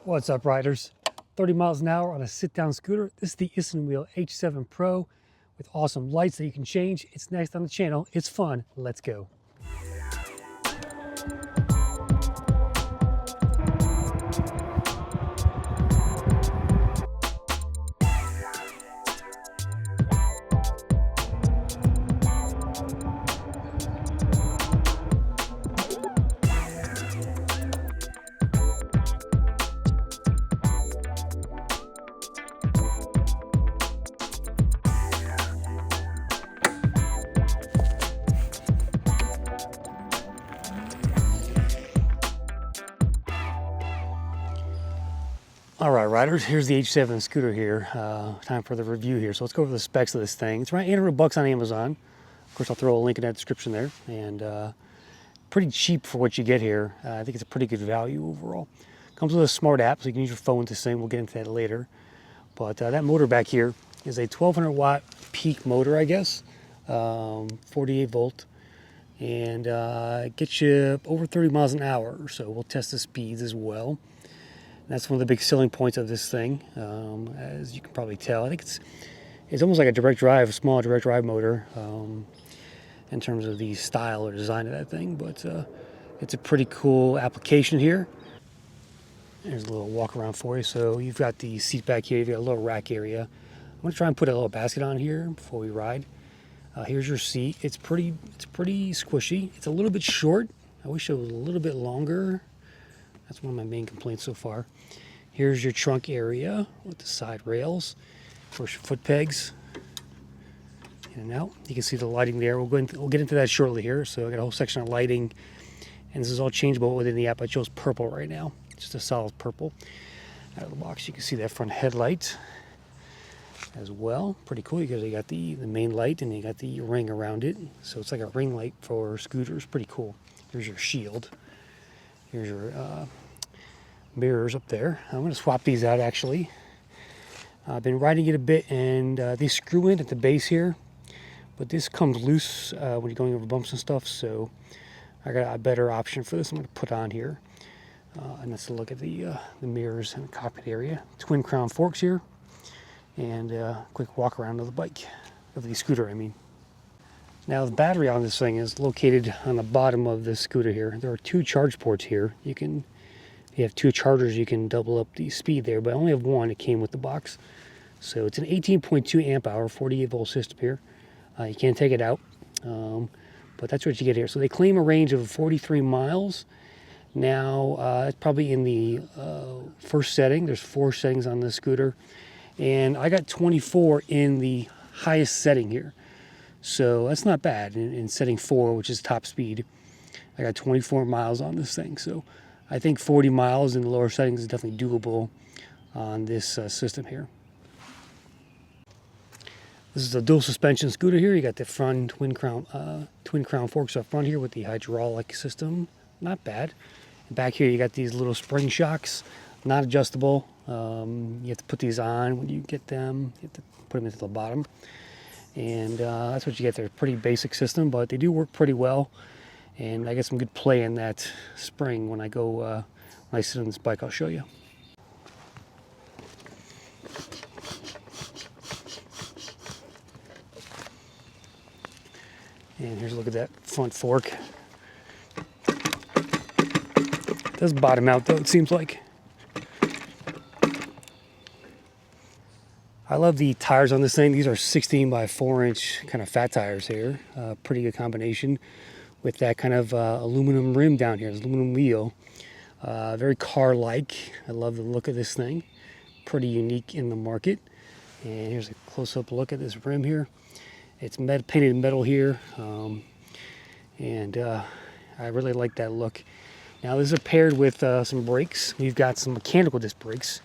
What's up, riders? 30 miles an hour on a sit-down scooter. This is the Isinwheel H7 Pro with awesome lights that you can change. It's next on the channel. It's fun. Let's go. All right, riders, here's the H7 scooter here. Time for the review here. So let's go over the specs of this thing. It's around 800 bucks on Amazon. Of course, I'll throw a link in that description there. And pretty cheap for what you get here. I think it's a pretty good value overall. Comes with a smart app, so you can use your phone to sing. We'll get into that later. But that motor back here is a 1200 watt peak motor, I guess. 48 volt. And it gets you over 30 miles an hour. So we'll test the speeds as well. That's one of the big selling points of this thing, as you can probably tell. I think it's almost like a direct drive, a small direct drive motor in terms of the style or design of that thing. But it's a pretty cool application here. There's a little walk around for you. So you've got the seat back here. You've got a little rack area. I'm going to try and put a little basket on here before we ride. Here's your seat. It's pretty squishy. It's a little bit short. I wish it was a little bit longer. That's one of my main complaints so far. Here's your trunk area with the side rails. Of course, your foot pegs. In and out. You can see the lighting there. We'll get into that shortly here. So I got a whole section of lighting. And this is all changeable within the app. I chose purple right now. Just a solid purple. Out of the box, you can see that front headlight as well. Pretty cool because you got the main light and you got the ring around it. So it's like a ring light for scooters. Pretty cool. Here's your shield. Here's your mirrors up there. I'm going to swap these out actually. I've been riding it a bit and they screw in at the base here, but this comes loose when you're going over bumps and stuff, so I got a better option for this I'm going to put on here. And let's look at the mirrors and the cockpit area. Twin crown forks here, and quick walk around of the bike, of the scooter I mean. Now the battery on this thing is located on the bottom of this scooter here. There are two charge ports here. If you have two chargers, you can double up the speed there, but I only have one. It came with the box. So it's an 18.2 amp hour, 48 volt system here. You can't take it out, but that's what you get here. So they claim a range of 43 miles. Now it's probably in the first setting. There's 4 settings on this scooter, and I got 24 in the highest setting here. So that's not bad. In setting 4, which is top speed, I got 24 miles on this thing. So I think 40 miles in the lower settings is definitely doable on this system here. This is a dual suspension scooter here. You got the front twin crown forks up front here with the hydraulic system. Not bad. And back here you got these little spring shocks, not adjustable. You have to put these on when you get them. You have to put them into the bottom. And that's what you get there. Pretty basic system, but they do work pretty well. And I get some good play in that spring when I go, when I sit on this bike. I'll show you. And here's a look at that front fork. It does bottom out though, it seems like. I love the tires on this thing. These are 16 by 4 inch kind of fat tires here. Pretty good combination with that kind of aluminum rim down here, this aluminum wheel. Very car-like. I love the look of this thing. Pretty unique in the market. And here's a close-up look at this rim here. It's painted metal here. And I really like that look. Now these are paired with some brakes. We've got some mechanical disc brakes.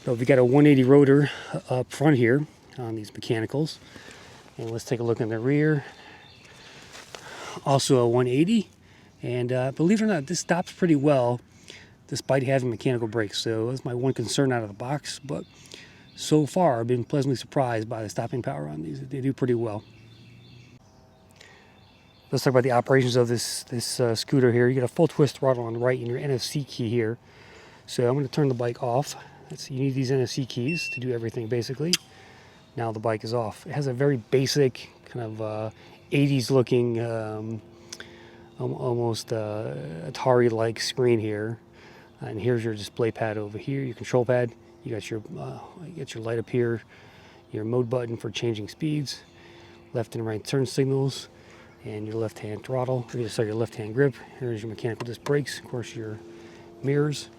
So we've got a 180 rotor up front here on these mechanicals. And let's take a look in the rear. Also a 180. And believe it or not, this stops pretty well despite having mechanical brakes. So that's my one concern out of the box. But so far, I've been pleasantly surprised by the stopping power on these. They do pretty well. Let's talk about the operations of this scooter here. You get a full twist throttle on the right and your NFC key here. So I'm going to turn the bike off. You need these NFC keys to do everything basically. Now the bike is off. It has a very basic kind of 80s looking, almost Atari-like screen here. And here's your display pad over here, your control pad. You got your light up here, your mode button for changing speeds, left and right turn signals, and your left-hand throttle. Your left-hand grip. Here's your mechanical disc brakes. Of course, your mirrors.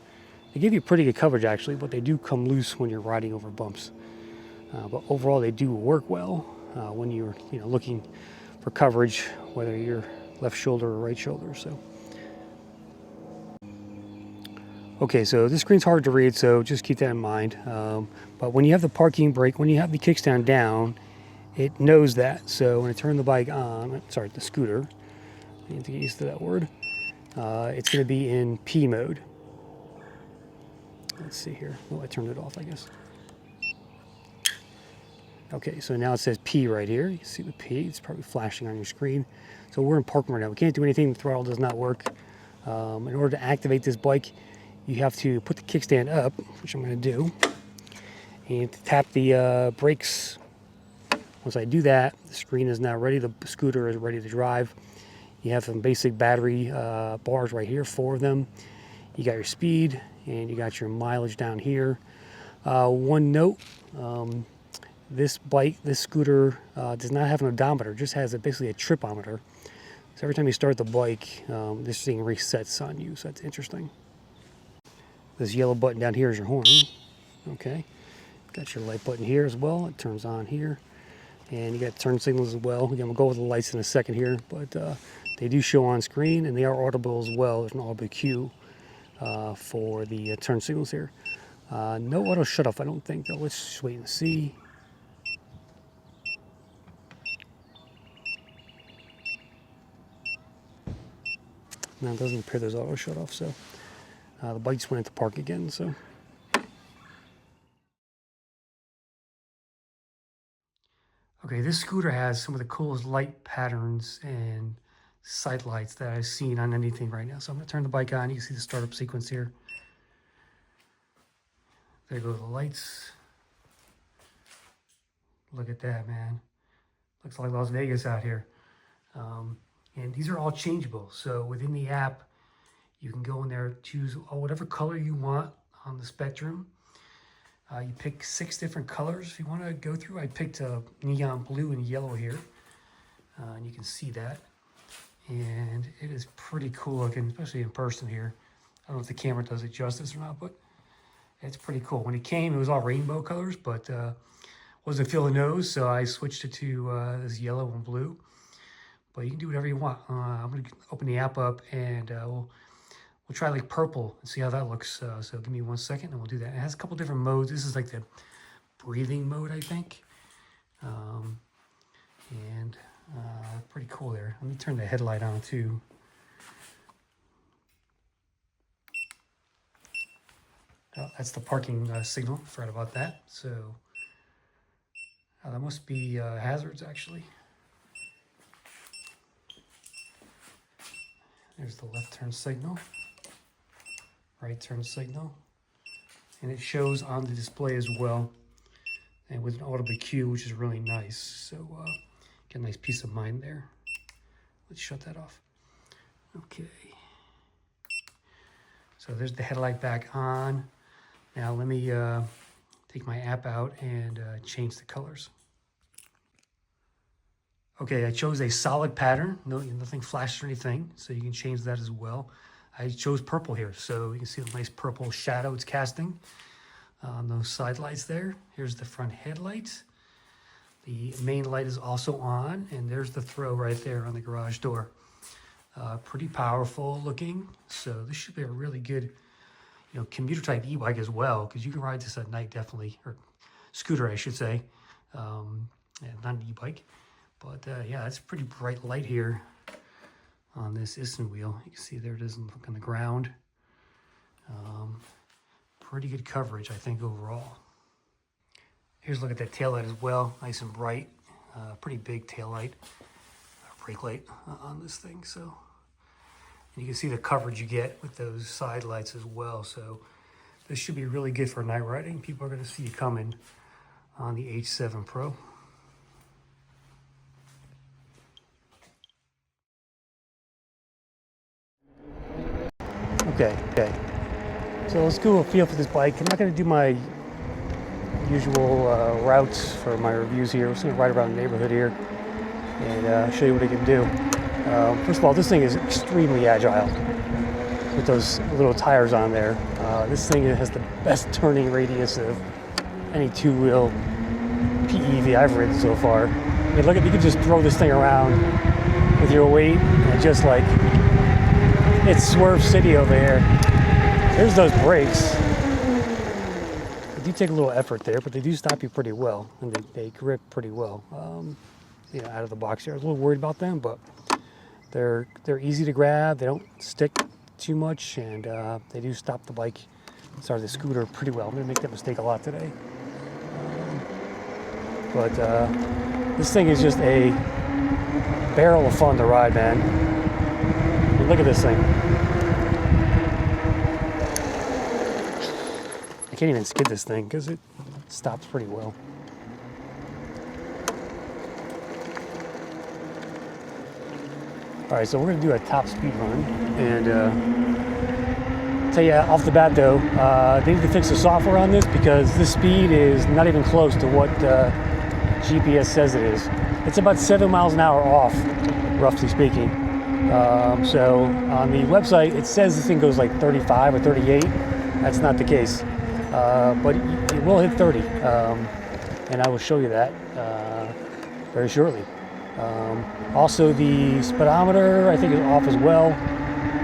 They give you pretty good coverage actually, but they do come loose when you're riding over bumps. But overall, they do work well when you're looking for coverage, whether you're left shoulder or right shoulder. So, okay, so this screen's hard to read, so just keep that in mind. But when you have the parking brake, when you have the kickstand down, it knows that. So when I turn the bike on, sorry, the scooter, I need to get used to that word. It's going to be in P mode. Let's see here. Oh, I turned it off, I guess. Okay, so now it says P right here. You see the P, it's probably flashing on your screen. So we're in park mode now. We can't do anything, the throttle does not work. In order to activate this bike, you have to put the kickstand up, which I'm going to do, and tap the brakes. Once I do that, the screen is now ready, the scooter is ready to drive. You have some basic battery bars right here, 4 of them. You got your speed, and you got your mileage down here. One note, this scooter does not have an odometer, just has basically a tripometer. So every time you start the bike, this thing resets on you, so that's interesting. This yellow button down here is your horn. Okay, got your light button here as well, it turns on here. And you got turn signals as well. Again, we'll go over the lights in a second here, but they do show on screen, and they are audible as well. There's an audible cue for the turn signals here. No auto shut off, I don't think, though. Let's just wait and see. No, it doesn't appear there's auto shut off, so the bike just went into park again, so. Okay, this scooter has some of the coolest light patterns and sight lights that I've seen on anything right now. So I'm gonna turn the bike on. You can see the startup sequence here. There go the lights. Look at that, man. Looks like Las Vegas out here. And these are all changeable. So within the app, you can go in there, choose whatever color you want on the spectrum. You pick 6 different colors if you want to go through. I picked neon blue and yellow here, and you can see that. And it is pretty cool looking, especially in person here. I don't know if the camera does it justice or not, but it's pretty cool. When it came, it was all rainbow colors, but wasn't feeling those, so I switched it to this yellow and blue. But you can do whatever you want. I'm going to open the app up, and we'll try like purple and see how that looks. So give me 1 second and we'll do that. It has a couple different modes. This is like the breathing mode, I think. Pretty cool there. Let me turn the headlight on too. Oh, that's the parking signal. Forgot about that. So that must be hazards actually. There's the left turn signal. Right turn signal, and it shows on the display as well, and with an audible cue, which is really nice. So get a nice peace of mind there. Let's shut that off. Okay, so there's the headlight back on. Now let me take my app out and change the colors. Okay, I chose a solid pattern, nothing flashed or anything, so you can change that as well. I chose purple here, so you can see the nice purple shadow it's casting on those side lights there. Here's the front headlights. The main light is also on, and there's the throw right there on the garage door. Pretty powerful looking, so this should be a really good, commuter type e-bike as well, because you can ride this at night definitely, or scooter I should say, yeah, not an e-bike, but yeah, it's a pretty bright light here on this Isinwheel. You can see there it is on the ground. Pretty good coverage, I think, overall. Here's a look at that taillight as well, nice and bright. Pretty big taillight, brake light on this thing. So, and you can see the coverage you get with those side lights as well. So this should be really good for night riding. People are going to see you coming on the H7 Pro. Okay. So let's go a feel for this bike. I'm not going to do my usual routes for my reviews here. I'm just going to ride around the neighborhood here and show you what it can do. First of all, this thing is extremely agile with those little tires on there. This thing has the best turning radius of any two-wheel PEV I've ridden so far. I mean, look at, you can just throw this thing around with your weight and just like, it's Swerve City over here. There's those brakes. They do take a little effort there, but they do stop you pretty well, and they grip pretty well. You know, out of the box here. I was a little worried about them, but they're easy to grab. They don't stick too much, and they do stop the bike, sorry, the scooter pretty well. I'm gonna make that mistake a lot today. But this thing is just a barrel of fun to ride, man. I mean, look at this thing. I can't even skid this thing because it stops pretty well. All right, so we're gonna do a top speed run, and tell you off the bat though, they need to fix the software on this because this speed is not even close to what GPS says it is. It's about 7 miles an hour off, roughly speaking. So on the website, it says this thing goes like 35 or 38. That's not the case, but it will hit 30, and I will show you that very shortly. Also, the speedometer I think is off as well.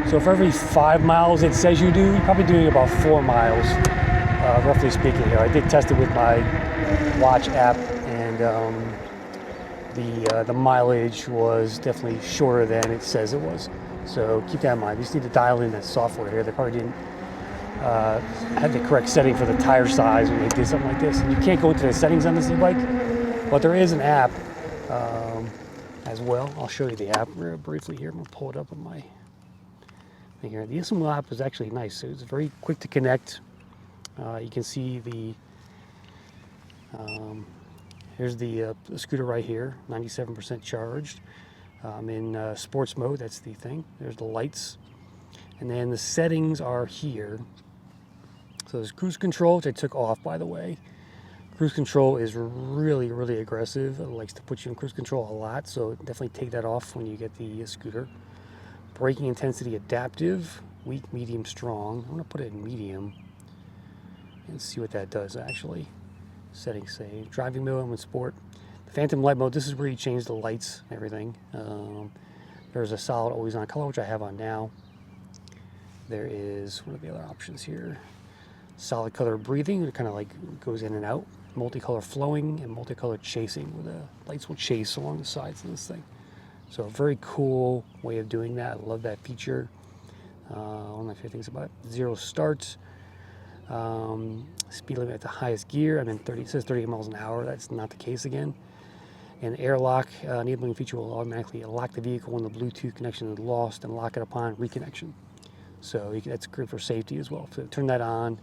So for every 5 miles it says you do, you're probably doing about 4 miles, roughly speaking. Here, I did test it with my watch app, and the mileage was definitely shorter than it says it was. So keep that in mind. You just need to dial in that software here. They probably didn't have the correct setting for the tire size when they did something like this. And you can't go into the settings on this e-bike, but there is an app as well. I'll show you the app real briefly here. I'm gonna pull it up on my thing here. The Isinwheel app is actually nice. It's very quick to connect. You can see the here's the scooter right here, 97% charged. I'm in sports mode. That's the thing. There's the lights, and then the settings are here. So there's cruise control, which I took off, by the way. Cruise control is really, really aggressive. It likes to put you in cruise control a lot, so definitely take that off when you get the scooter. Braking intensity adaptive, weak, medium, strong. I'm gonna put it in medium and see what that does actually. Settings say driving mode, I'm in sport. The phantom light mode, this is where you change the lights and everything. There's a solid always on color, which I have on now. There is, what are the other options here? Solid color breathing, it kind of like goes in and out. Multicolor flowing and multicolor chasing, where the lights will chase along the sides of this thing. So a very cool way of doing that. I love that feature. One of my favorite things about it. Zero start. Speed limit at the highest gear. I'm in 30, it says 38 miles an hour. That's not the case again. And airlock enabling feature will automatically lock the vehicle when the Bluetooth connection is lost and lock it upon reconnection. So that's good for safety as well. So turn that on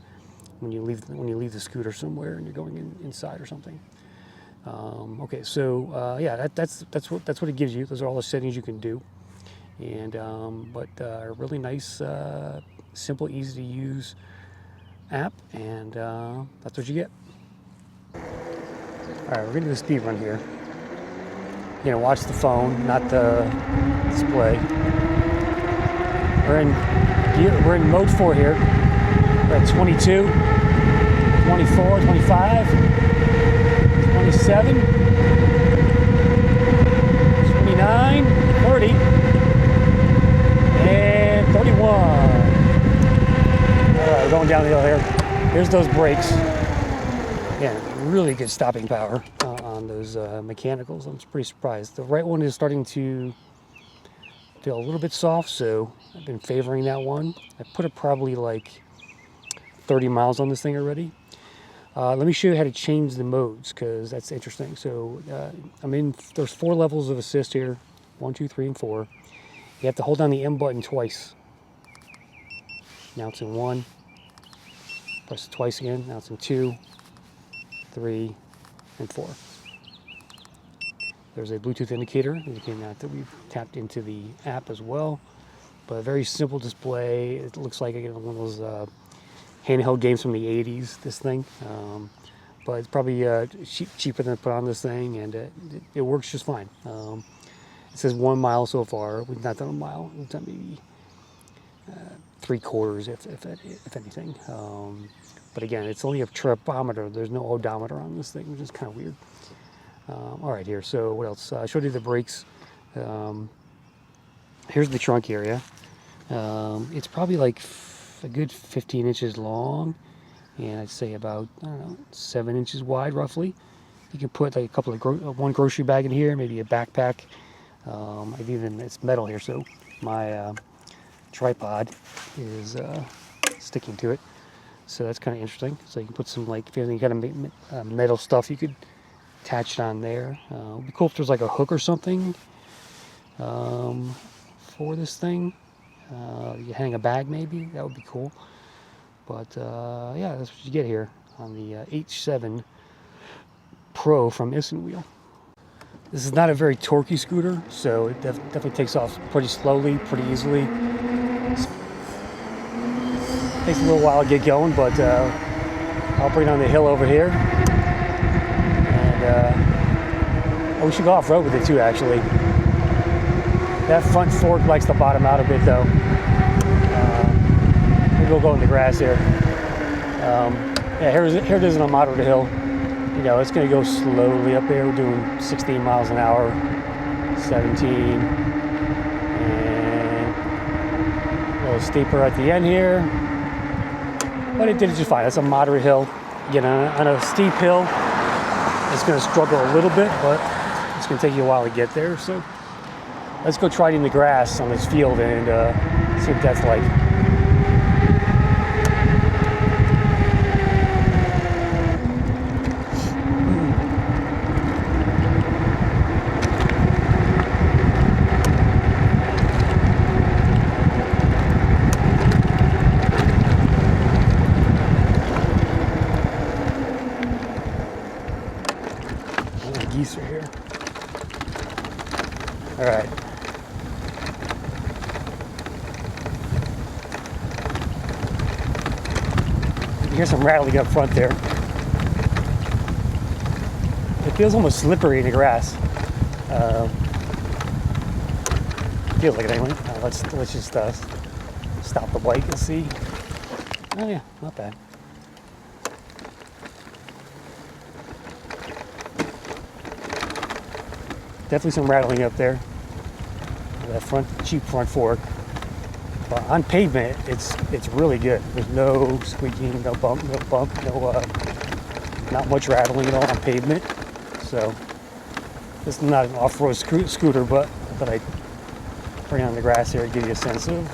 when you leave the scooter somewhere and you're going inside or something. Okay, so yeah, that's what it gives you. Those are all the settings you can do, and but a really nice, simple, easy to use app, and that's what you get. All right, we're gonna do a speed run here. You're gonna watch the phone, not the display. We're in mode 4 here. We're at 22, 24, 25, 27, 29, 30, and 31. All right, we're going down the hill here. Here's those brakes. Yeah, really good stopping power on those mechanicals. I'm pretty surprised. The right one is starting to feel a little bit soft, so I've been favoring that one. I put it probably like 30 miles on this thing already. Let me show you how to change the modes, because that's interesting. So there's 4 levels of assist here, 1, 2, 3, and 4. You have to hold down the M button twice. Now it's in 1, Press it twice again. Now it's in 2, 3, and 4. There's a Bluetooth indicator indicating that we've tapped into the app as well. But a very simple display. It looks like one of those handheld games from the 80s, this thing. But it's probably cheaper than to put on this thing, and it works just fine. It says 1 mile so far. We've not done a mile. We've done maybe 3/4, if anything. But again, it's only a tripometer. There's no odometer on this thing, which is kind of weird. All right, here. So what else? I showed you the brakes. Here's the trunk area. It's probably like a good 15 inches long, and I'd say about, I don't know, 7 inches wide, roughly. You can put like a couple of one grocery bag in here, maybe a backpack. It's metal here, so my tripod is sticking to it. So that's kind of interesting. So you can put some, like, if you have any kind of metal stuff, you could attach it on there. It'd be cool if there's like a hook or something for this thing. You hang a bag maybe, that would be cool. But yeah, that's what you get here on the H7 Pro from Isinwheel. This is not a very torquey scooter, so it definitely takes off pretty slowly, pretty easily. Takes a little while to get going, but I'll bring it on the hill over here. And we should go off-road with it too, actually. That front fork likes to bottom out a bit, though. Maybe we'll go in the grass here. Yeah, here it is on a moderate hill. You know, it's going to go slowly up there. We're doing 16 miles an hour, 17, and a little steeper at the end here. But it did just fine. That's a moderate hill. Again, on a steep hill, it's going to struggle a little bit, but it's going to take you a while to get there. So let's go try it in the grass on this field and see what that's like. Geese are here. All right. You hear some rattling up front there. It feels almost slippery in the grass. Feels like it anyway. Let's just stop the bike and see. Oh yeah, not bad. Definitely some rattling up there. That cheap front fork. But on pavement, it's really good. There's no squeaking, no bump, not much rattling at all on pavement. So this is not an off-road scooter, but I thought I'd bring it on the grass here and give you a sense of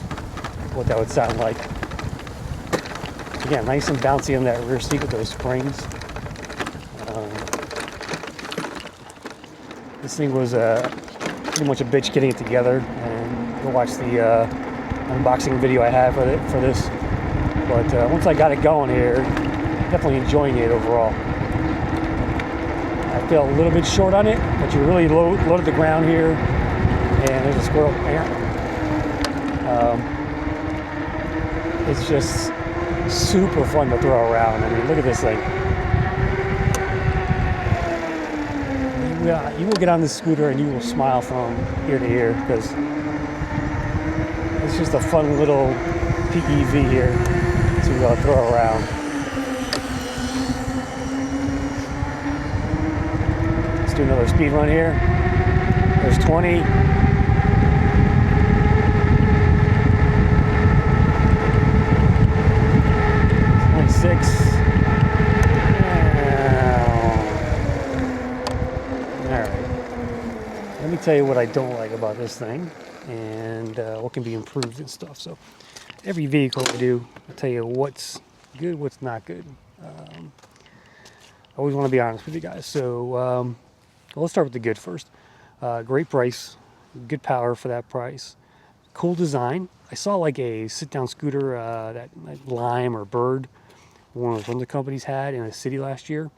what that would sound like. Again, nice and bouncy on that rear seat with those springs. This thing was pretty much a bitch getting it together, and you'll watch the unboxing video I have for this. But once I got it going here, definitely enjoying it overall. I feel a little bit short on it, but you really load the ground here, and there's a squirrel there. It's just super fun to throw around. I mean, look at this thing. You will get on this scooter and you will smile from ear to ear, because it's just a fun little PEV here to throw around. Let's do another speed run here. There's 20. Let me tell you what I don't like about this thing, and what can be improved and stuff. So every vehicle I do, I tell you what's good, what's not good. I always want to be honest with you guys. So well, let's start with the good first. Great price, good power for that price, cool design. I saw like a sit-down scooter, that like Lime or Bird, one of those rental companies had in a city last year.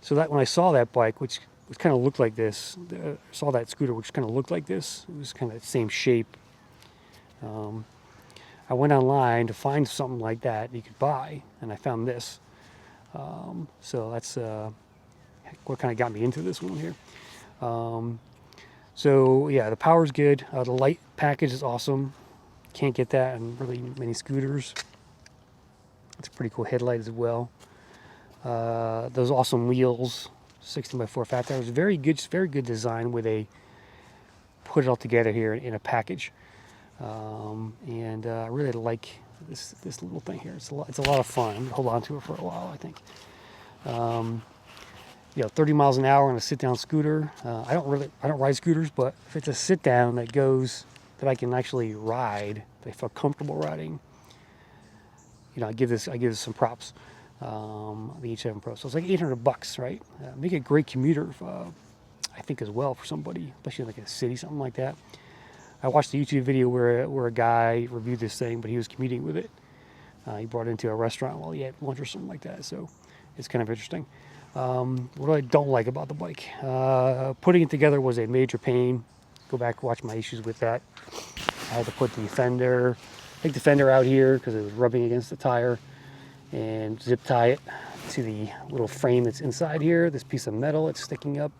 So that when I saw that bike, which kind of looked like this, saw that scooter, which kind of looked like this, it was kind of the same shape. I went online to find something like that you could buy, and I found this. So that's what kind of got me into this one here. So yeah, the power's good. The light package is awesome. Can't get that in really many scooters. It's a pretty cool headlight as well. Those awesome wheels, 16x4 fat tires, very good design where they put it all together here in a package. And I really like this little thing here. It's a lot of fun. I'm gonna hold on to it for a while, I think. 30 miles an hour on a sit-down scooter. I don't ride scooters, but if it's a sit-down that I can actually ride, that I feel comfortable riding, I give this some props. The H7 Pro. So it's like $800, right? Make a great commuter, I think, as well for somebody, especially in like a city, something like that. I watched a YouTube video where a guy reviewed this thing, but he was commuting with it. He brought it into a restaurant while he had lunch or something like that. So it's kind of interesting. What I don't like about the bike, putting it together was a major pain. Go back, watch my issues with that. I had to put take the fender out here because it was rubbing against the tire, and zip tie it to the little frame that's inside here, this piece of metal that's sticking up.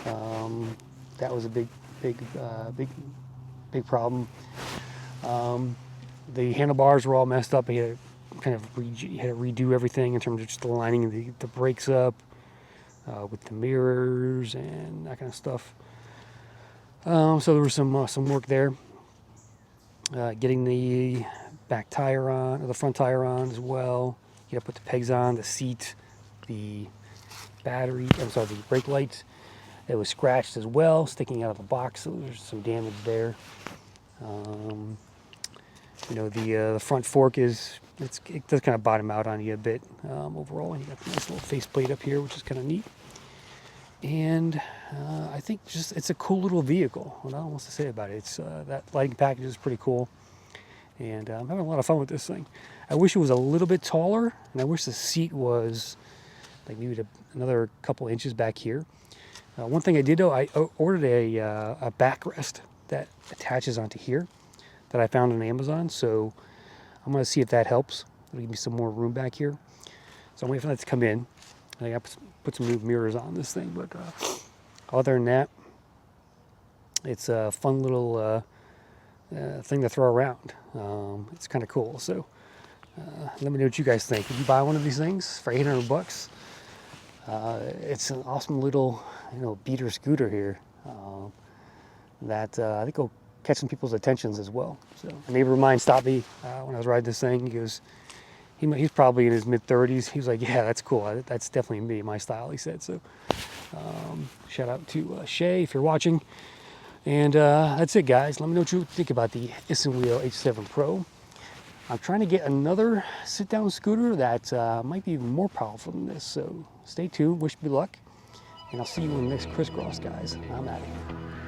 That was a big problem. The handlebars were all messed up. I had to redo everything in terms of just aligning the brakes up with the mirrors and that kind of stuff. So there was some work there. Getting the back tire on, or the front tire on as well. You gotta put the pegs on, the seat, the the brake lights. It was scratched as well, sticking out of the box, so there's some damage there. The front fork it does kind of bottom out on you a bit overall, and you got the nice little faceplate up here, which is kind of neat. And I think it's a cool little vehicle. What else to say about it? It's that lighting package is pretty cool, and I'm having a lot of fun with this thing. I wish it was a little bit taller, and I wish the seat was like maybe another couple inches back here. One thing I did though, I ordered a backrest that attaches onto here that I found on Amazon. So I'm going to see if that helps. It'll give me some more room back here. So I'm waiting for that to come in. I got to put some new mirrors on this thing, but other than that, it's a fun little thing to throw around. It's kind of cool. So let me know what you guys think. Would you buy one of these things for $800? It's an awesome little, beater scooter here that I think will catch some people's attentions as well. So a neighbor of mine stopped me when I was riding this thing. He goes, he's probably in his mid-30s. He was like, "Yeah, that's cool. That's definitely me, my style," he said. So shout out to Shay if you're watching. And that's it, guys. Let me know what you think about the Isinwheel H7 Pro. I'm trying to get another sit-down scooter that might be even more powerful than this. So stay tuned. Wish me luck. And I'll see you in the next crisscross, guys. I'm out of here.